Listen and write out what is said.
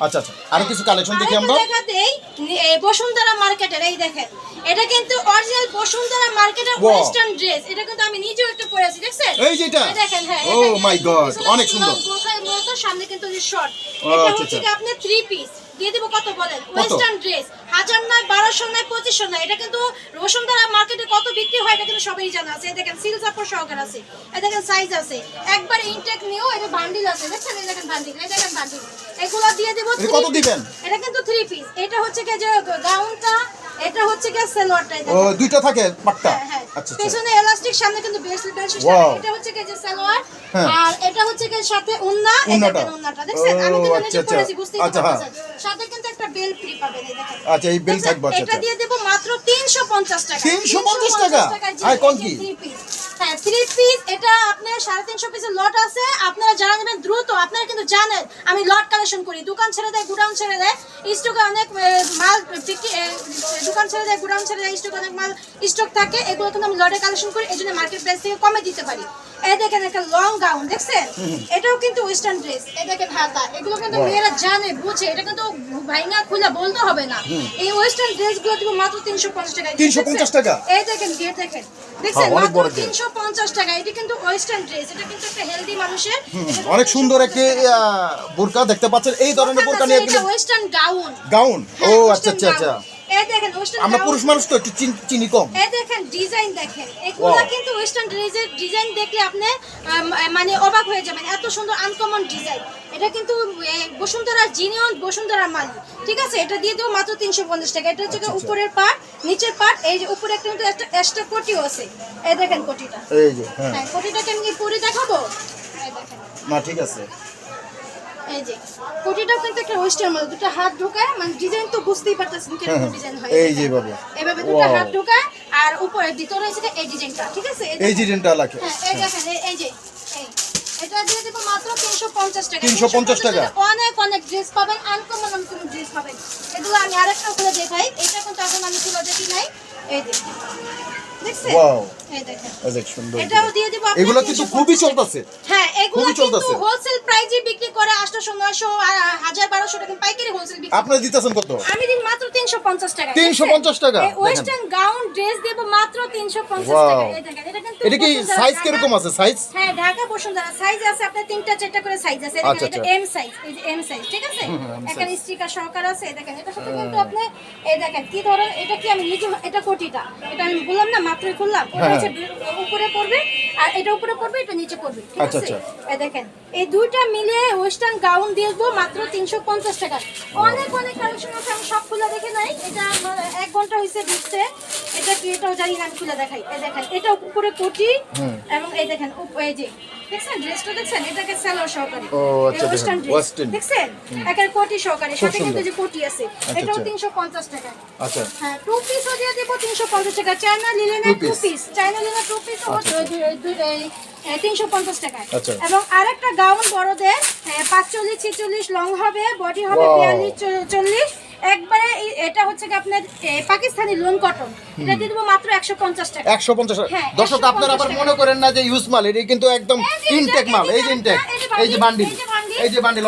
আচ্ছা আচ্ছা, আরো কিছু কালেকশন দেখি আমরা। দেখাতেই বসুন্ধরা মার্কেটের, এই দেখেন এটা কিন্তু অরিজিনাল বসুন্ধরা মার্কেটের ওয়েস্টার্ন ড্রেস। এটা কিন্তু আমি নিজেও একটু পরেছি, দেখছেন? এই যেটা দেখেন, হ্যাঁ, ও মাই গড, অনেক সুন্দর। গোখায় মতো সামনে কিন্তু শর্ট। এটা হচ্ছে কি আপনি 3 পিস দিয়ে দেব কত বলেন? ওয়েস্টার্ন ড্রেস 1000 নয়, 1200 নয়, 2500 নয়। এটা কিন্তু বসুন্ধরা মার্কেটে কত বিক্রি হয় এটা কিন্তু সবাই জানা আছে। এই দেখেন সিল চাপড় সহকার আছে, এই দেখেন সাইজ আছে, একবার ইনটেক নিও। এটা বান্ডিল আছে, দেখছেন? এই দেখেন বান্ডিল, এই দেখেন বান্ডিল। এগুলো দিয়ে দেব। কত দিবেন? এটা কিন্তু 3 পিস। এটা হচ্ছে কি যে গাউনটা, এটা হচ্ছে কি সালোয়ারটা। ও দুইটা থাকে পাট্টা। হ্যাঁ, আচ্ছা আচ্ছা, পেছনে এলাস্টিক, সামনে কিন্তু বেল্ট সিস্টেম। এটা হচ্ছে কি যে সালোয়ার, আর এটা হচ্ছে কি সাথে ওন্না। এই দেখেন ওন্নাটা, দেখছেন? আমি কিন্তু নিজে পরেছি, বুঝতেই পারছেন। সাথে কিন্তু একটা বেল্ট ফ্রি পাবেন, এই দেখেন। আচ্ছা, এই বেল্ট থাকবে। আচ্ছা, এটা দিয়ে দেব মাত্র 350 টাকা। 350 টাকা? আই কোন কি? 3 পিস। হ্যাঁ, 3 পিস। এটা আপনার 350 পিসের লট আছে। আপনারা যারা নেবেন দ্রুত, আপনারা কিন্তু জানেন আমি লট কালেকশন করি। দোকান ছেড়ে দেয়, গুডাউন ছেড়ে দেয়, স্টকে অনেক মাল বিক্রি, দোকান ছেড়ে দেয়, গুডাউন ছেড়ে দেয়, স্টকে অনেক মাল স্টক থাকে। এগুলো কিন্তু আমি লটে কালেকশন করি, এইজন্য মার্কেট প্রাইস থেকে কমে দিতে পারি। এই দেখেন একটা লং গাউন, দেখছেন? এটাও কিন্তু ওয়েস্টার্ন ড্রেস। এই দেখেন হাতা, এগুলো কিন্তু মেয়েরা জানে, বুঝে। এটা কিন্তু ভাইঙ্গা খুলে বলতে হবে না। এই ওয়েস্টার্ন ড্রেসগুলো দিব মাত্র 350 টাকা। 350 টাকা? এই দেখেন গেট দেখেন, দেখছেন? মাত্র 350 টাকা। এটা কিন্তু ওয়েস্টার্ন ড্রেস। এটা কিন্তু একটা হেলদি মানুষের। অনেক সুন্দর একটি বোরকা দেখতে পাচ্ছেন। এই ধরনের বোরকা নিয়ে এটা ওয়েস্টার্ন গাউন। গাউন। ও আচ্ছা আচ্ছা আচ্ছা। এই দেখেন ওয়েস্টার্ন, আমরা পুরুষ মানুষ তো একটু চিনি কম। এই দেখেন ডিজাইন দেখেন। এগুলা কিন্তু ওয়েস্টার্ন ড্রেসের ডিজাইন দেখলে আপনি মানে অবাক হয়ে যাবেন, এত সুন্দর আনকমন ডিজাইন। এটা কিন্তু বসুন্ধরা জিনিয়ন, বসুন্ধরা মাল, ঠিক আছে? এটা দিয়ে দেবো মাত্র 350 টাকা। এটা হচ্ছে উপরের পার্ট, নিচের পার্ট। এই যে উপরে একটা কিন্তু এক্সট্রা কোটিও আছে। এই দেখেন কোটিটা, এই যে হ্যাঁ, কোটিটাকে আমি পরে দেখাবো। এই দেখেন, না ঠিক আছে। এই যে কোটিটাও কিন্তু একটা ওয়েস্টার্ন মাল। দুটো হাত ঢোকায়, মানে ডিজাইন তো বুঝতেই পারতেছেন কিরকম ডিজাইন হয়। এই যে বাবা, এভাবে দুটো হাত ঢোকায়, আর উপরে ভিতরে আছে এই ডিজাইনটা, ঠিক আছে? এই ডিজাইনটা লাগে। হ্যাঁ, এই দেখেন, এই যে এটা দিয়ে দেব মাত্র 350 টাকা। 350 টাকা। অনেক অনেক ড্রেস পাবেন, আনকমন আনকমন ড্রেস পাবেন। এগুলো আমি আরেকটা খুলে দেখাই। এটা কিন্তু এখন আমি খুলে দেখি নাই। এই দেখেন, দেখছেন? ওয়াও, এই দেখেন, অনেক সুন্দর। এটাও দিয়ে দেব আপনাকে। এগুলো কিন্তু খুবই চলতেছে। হ্যাঁ, এগুলো কিন্তু হোলসেল প্রাইসে বিক্রি করে 800 900 1000 1200 টাকা পাইকারি হোলসেল বিক্রি। আপনি দিতেছেন কত? আমি দিন মাত্র 350 টাকা। 350 টাকা? ওয়েস্টার্ন গাউন ড্রেস দেব মাত্র 350 টাকা। এই দেখেন, এটা কিন্তু এটা কি সাইজ কিরকম আছে? সাইজ? হ্যাঁ, ঢাকা বসুন্ধরা সাইজ আছে আপনার 3টা 4টা করে সাইজ আছে। দেখেন এটা এম সাইজ, এই যে এম সাইজ, ঠিক আছে? এখানে স্টিকার সহকার আছে। দেখেন এটা সাথে কিন্তু আপনি এই দেখেন কি ধরেন, এটা কি আমি নিজে, এটা কোটিটা, এটা আমি বললাম না মাত্রই খুললাম। ওটা হচ্ছে উপরে পড়বে, আর এটা উপরে পড়বে, এটা নিচে পড়বে, ঠিক আছে? এই দেখেন এই দুইটা মিলে ওয়েস্টার্ন গাউন দিয়ে দেব মাত্র 350 টাকা। অনেক অনেক কালেকশন আছে, আমি সব খুলে দেখে নাই। এটা 1 ঘন্টা হইছে দিচ্ছে। এটা কি, এটাও জানি না, আমি খুলে দেখাই। এই দেখেন এটা উপরে কোটি, এবং এই দেখেন এই যে দেখছেন ড্রেসটা, দেখছেন? এটাকে সালোয়ার সহকারে। ও আচ্ছা, ওয়েস্টার্ন ড্রেস, দেখছেন? একের কোটি সহকারে, সাথে কিন্তু যে কোটি আছে। এটাও 350 টাকা। আচ্ছা, হ্যাঁ, 2 পিসও দিয়ে দেব 350 টাকা। চায়না লিলেনের 2 পিস, চায়না লিলেনের 2 পিস 350 টাকা। এবং আরেকটা গাউন বড়দের 45 46 লং হবে, বডি হবে 42 40। একবারে এটা হচ্ছে কি আপনার পাকিস্তানি লোন কটন। এটা দিয়ে দেব মাত্র 150 টাকা। 150 টাকা। দর্শক আপনারা আবার মনে করেন না যে ইউজ মাল, এটা কিন্তু একদম ইনটেক মাল। এই যে ইনটেক, এই যে বান্ডিল, এই যে বান্ডিল।